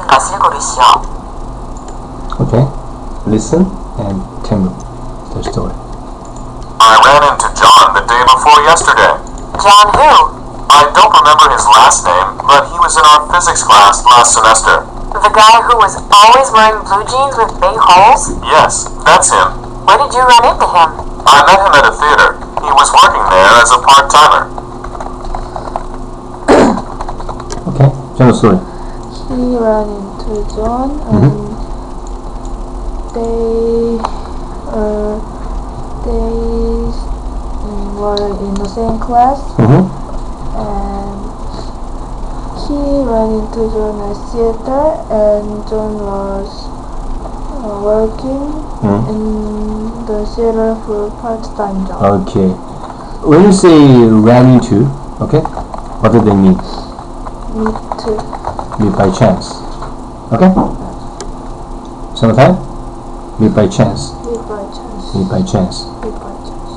것을 고르시오. Okay, listen and tell me the story. I ran into John the day before yesterday. John who? I don't remember his last name, but he was in our physics class last semester. The guy who was always wearing blue jeans with big holes? Yes, that's him. Where did you run into him? I met him at a theater. He was working there as a part-timer. Okay, tell the story. He ran into John and they were in the same class, and he ran into John at theater, and John was working in the theater for part-time job. Okay, when you say ran into, okay, what does that mean? Meet Meet by chance. Okay? Sometime? Meet by chance. meet by chance. Meet by chance. Meet by chance.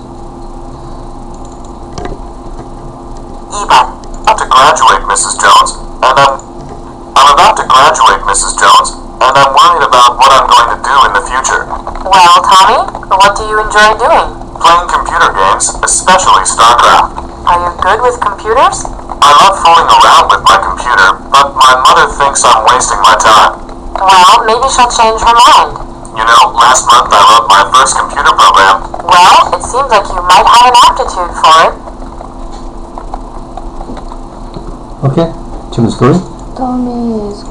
2번. To graduate, Mrs. Jones, and I'm about to graduate, Mrs. Jones, and I'm worried about what I'm going to do in the future. Well, Tommy, what do you enjoy doing? Playing computer games, especially StarCraft. Are you good with computers? I love fooling around with my computer, but my mother thinks I'm wasting my time. Well, maybe she'll change her mind. You know, last month I wrote my first computer program. Well, it seems like you might have an aptitude for it. Okay, tell the story. Tommy is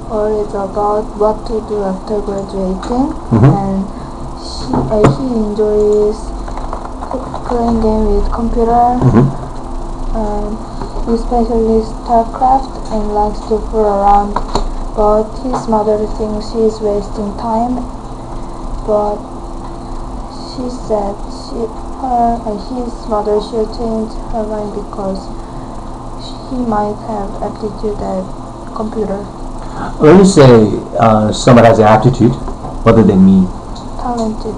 worried about what to do after graduating, and he enjoys playing game with computer, especially StarCraft, and likes to fool around. But his mother thinks he is wasting time. But she said his mother should change her mind because he might have aptitude at computer. When you say somebody has an aptitude, what does that mean? Talented.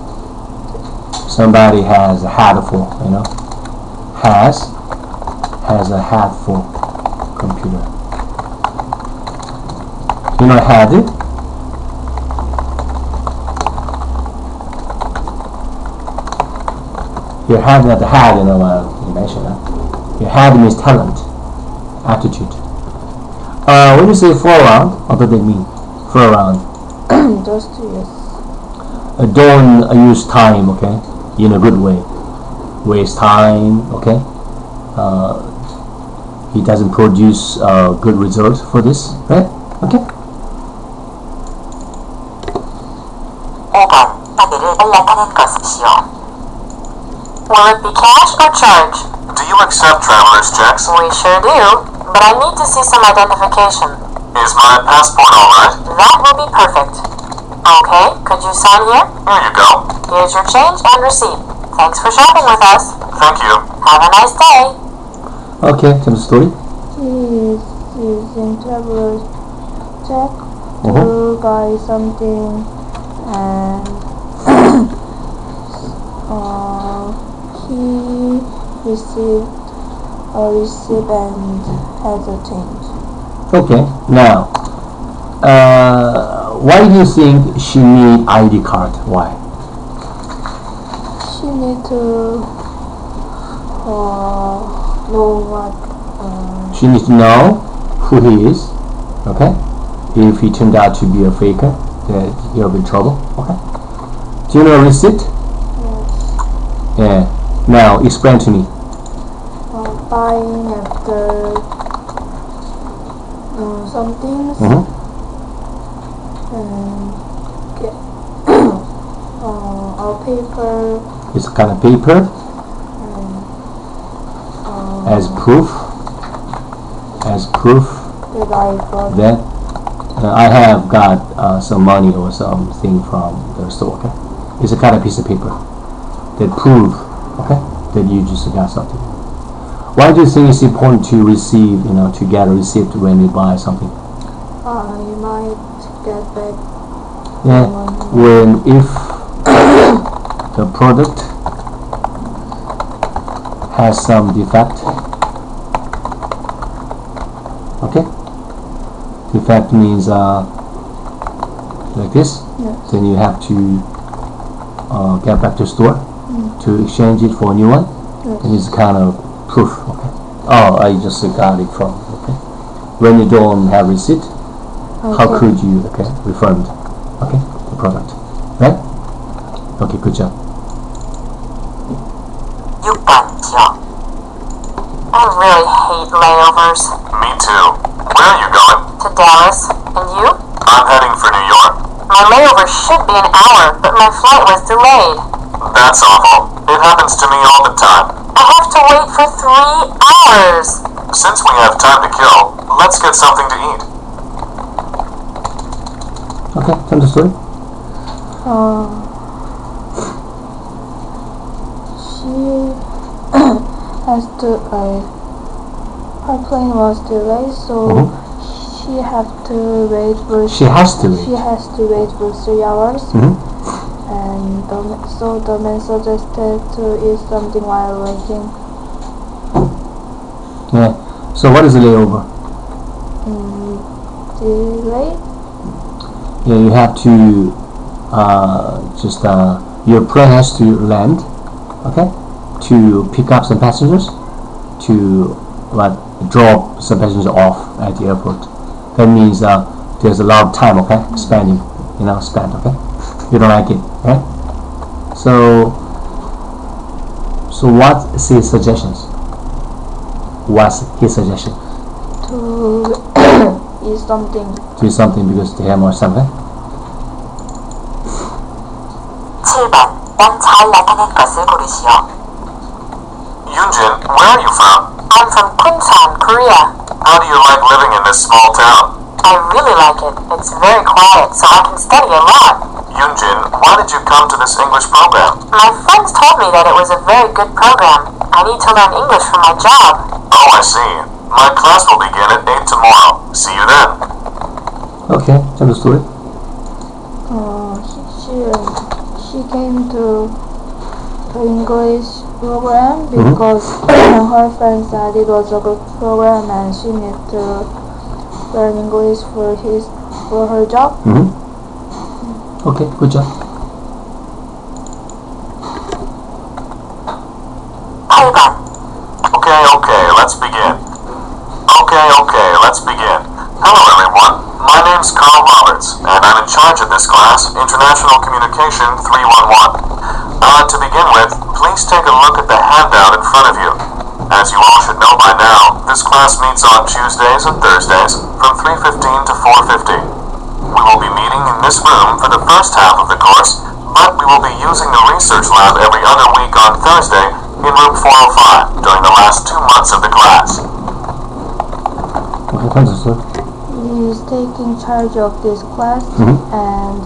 Somebody has a head full, you know? Has a head full computer. You know head? Your head, not the head, you know, you mentioned. Your head means talent, aptitude. When you say fool around, what does that mean? Fool around. Just yes. Don't use time, okay, in a good way. Waste time, okay. He doesn't produce good results for this, right? Okay. 5번. 카드를 연락하는 것이시오. Will it be cash or charge? Do you accept traveler's checks? We sure do, but I need to see some identification. Is my passport alright? That will be perfect. Okay, could you sign here? Here you go. Here's your change and receipt. Thanks for shopping with us. Thank you. Have a nice day. Okay, tell the story. He is using traveler's check to buy something, and he received a receipt and has a change. Okay, now, why do you think she need ID card? Why? She need to know what She needs to know who he is, okay? If he turned out to be a faker, then he'll be in trouble, okay? Do you know receipt? yes, Yeah. Now, explain to me. buying after some things and get a paper It's a kind of paper and as proof that I got that I have got some money or something from the store, okay? It's a kind of piece of paper that prove, okay, that you just got something. Why do you think it's important to receive, you know, to get a receipt when you buy something? you might get back Yeah, when if the product has some defect, okay? Defect means like this. Yes. Then you have to get back to the store to exchange it for a new one. Yes. And it's kind of proof. Okay. Oh, I just got it from. Okay. When you don't have receipt, how Okay. could you refund? Okay, the product, right? Okay, good job. 6번이요. I really hate layovers. Me too. Where are you going? To Dallas. And you? I'm heading for New York. My layover should be an hour, but my flight was delayed. That's awful. It happens to me all the time. I have to wait for 3 hours. Since we have time to kill, let's get something to eat. Okay, tell the story. She has to. Her plane was delayed, so she have to wait for. She has to She wait. has to wait for 3 hours, and so the man suggested to eat something while waiting. Yeah. So what is a layover? Delayed. Yeah, you have to your plane has to land, okay, to pick up some passengers, to drop some passengers off at the airport. That means there's a lot of time, okay, spent, okay. You don't like it, right? So what's his suggestions? What's his suggestion? To eat something. Do something because they have more something. 7번. 난 잘 나타낸 것을 고르시오. Yunjin, where are you from? I'm from Kunsan, Korea. How do you like living in this small town? I really like it. It's very quiet, so I can study a lot. Yunjin, why did you come to this English program? My friends told me that it was a very good program. I need to learn English for my job. Oh, I see. My class will begin at 8 tomorrow. See you then. Okay, tell the story. She came to the English program because her friend said it was a good program and she needed to learn English for her job. Okay, good job. 8번. Okay, let's begin. Okay, let's begin. Hello, everyone. My name's Carl Roberts, and I'm in charge of this class, International Communication 311. To begin with, please take a look at the handout in front of you. As you all should know by now, this class meets on Tuesdays and Thursdays from 3:15 to 4:50. We will be meeting in this room for the first half of the course, but we will be using the research lab every other week on Thursday in room 405 during the last 2 months of the class. Okay, tell the story. He is taking charge of this class and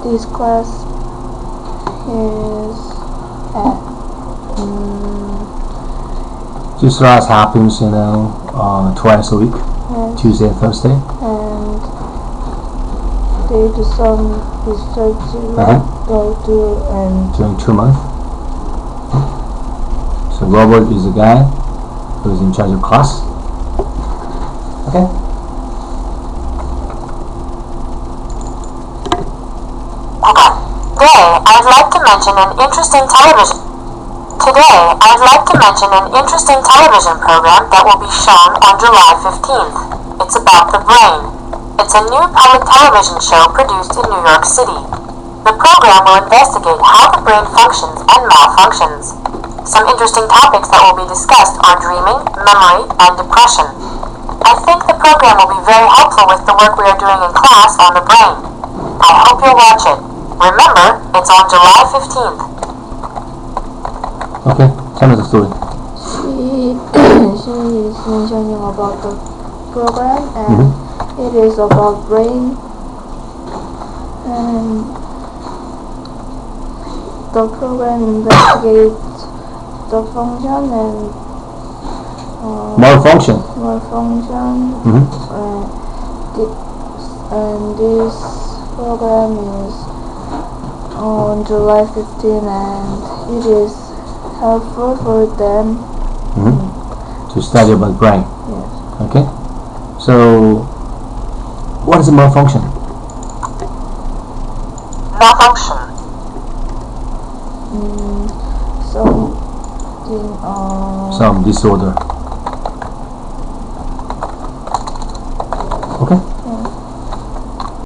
this class is This class happens, twice a week, yes, Tuesday and Thursday. and they do some research go to and During 2 months. So Robert is the guy who is in charge of class. Okay. Today, I'd like to mention an interesting television program that will be shown on July 15th. It's about the brain. It's a new public television show produced in New York City. The program will investigate how the brain functions and malfunctions. Some interesting topics that will be discussed are dreaming, memory, and depression. I think the program will be very helpful with the work we are doing in class on the brain. I hope you'll watch it. Remember, it's on July 15th. Okay, tell me the story. she is mentioning about the program and it is about brain and the program investigates the function and Malfunction. and this program is on July 15 and it is helpful for them. To study about brain. Yes. Okay. So, what is a malfunction? Malfunction. Some disorder. Okay.